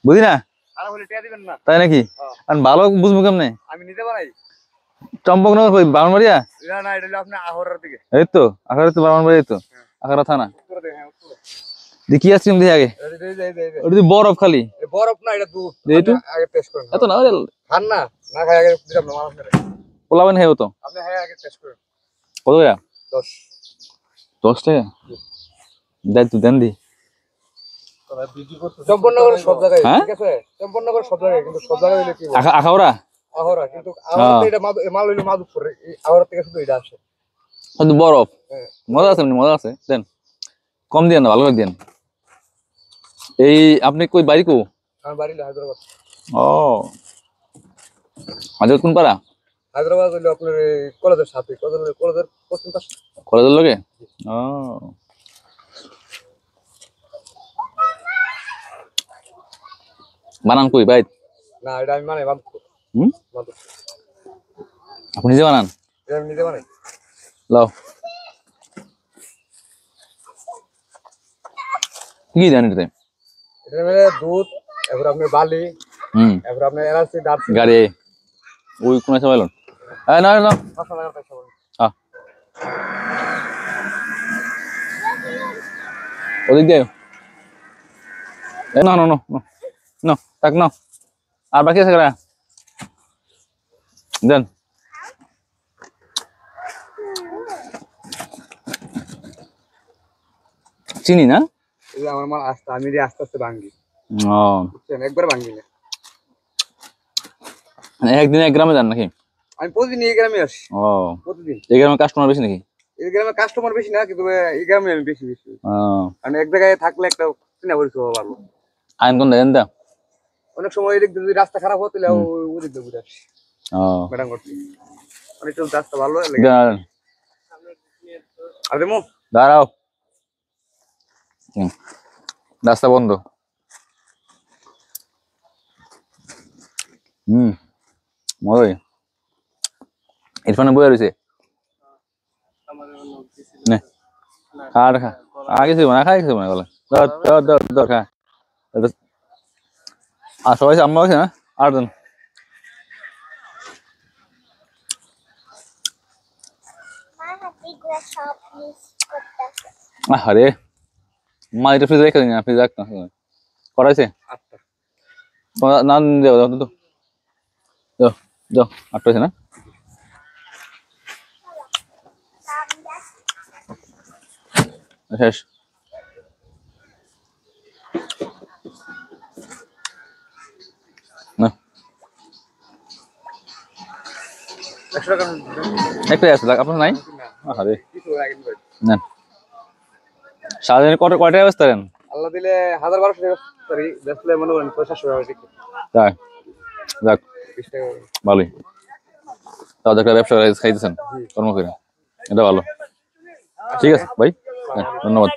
বুঝি না তাই নাকি আর ভালো বুঝবো কেমনে আমি নিতে পারি চম্পকনগর কই বামনবাড়িয়া এই তো আখাড়া তো বামনবাড়িয়া তো আখাড়া থানা দেখি আসছি দেখি আগে ওটা বরফ খালি বরফ না এটা দুধ একটু আগে টেস্ট করেন এত না খান না না খাই আগে দিলাম না মানুষ মেরে পোলাবেন হেও তো আপনি হ্যাঁ আগে টেস্ট করেন কত টাকা 10 টাকা দেন তো দেন দি চম্পকনগর সব জায়গায় ঠিক আছে চম্পকনগর সব জায়গায় কিন্তু সব জায়গায় হইলে কি আখাউড়া আহরা কিন্তু আহরা এটা মাল হইলো মাধবপুর এই আহরা থেকে শুধু এটা আসে শুধু বরফ মজা আছে মজা আছে দেন কম দিয়েন না ভালো করে দিয়েন এই আপনি কই বাড়ি কো আমার বাড়ি হায়দ্রাবাদ ও হায়দ্রাবাদ কোন পাড়া হায়দ্রাবাদ হইলো আপনার কলেজের সাথে কলেজের পশ্চিম পাশে কলেজের লগে ও বানান কই ভাই না এটা আমি মানে মাধবপুর আপনি নিজে বানান এটা আমি নিজে বানাই লাও কি দেন এটাতে এটা মানে দুধ এরপর আপনার বালি এরপর আপনার এলাচি দারচিনি গাড়ি ওই কোন আছে বলুন না না হ্যাঁ ওদিক দিয়ে না না না না tak no আর বাকি আছে কারা দেন চিনি না এই আমার মাল আস্তে আমি আস্তে আস্তে ভাঙি ও বুঝছেন একবার ভাঙি না একদিন এক গ্রামে যান নাকি আমি প্রতিদিন এই গ্রামে আসি ও প্রতিদিন এই গ্রামে কাস্টমার বেশি নাকি এই গ্রামে কাস্টমার বেশি না কিন্তু এই গ্রামে আমি বেশি মানে এক জায়গায় থাকলে একটা চিনা পরিচয় ভালো আইন কোন দেন দা অনেক সময় এদিক যদি রাস্তা খারাপ হতো তাহলে ওদিক দিয়ে ঘুরে আসি ম্যাডাম করতে অনেক রাস্তা ভালো লাগে আরে মো দাঁড়াও রাস্তা বন্ধ মজা ইরফানে বইয়া রয়েছে আগে না খাই কিছু না বলে দর খা আর সবাই আম্মা আছে না 8 জন আরে মা এটা ফ্রিজ রেখে দিন ফ্রিজ রাখতাম করাইছে না দেও তো যাও যাও 8 আছে না শেষ না একটাই আছে আপনার নাই আরে না সারাদিনে কয়টা ব্যবস্থা করেন আল্লাহ দিলে 1200 টাকা সরি বেচলে মনে করেন 500 টাকা যাক যাক ভালোই তাও একটা ব্যবসা খাইতেছেন কর্ম করে এটা ভালো ঠিক আছে ভাই ধন্যবাদ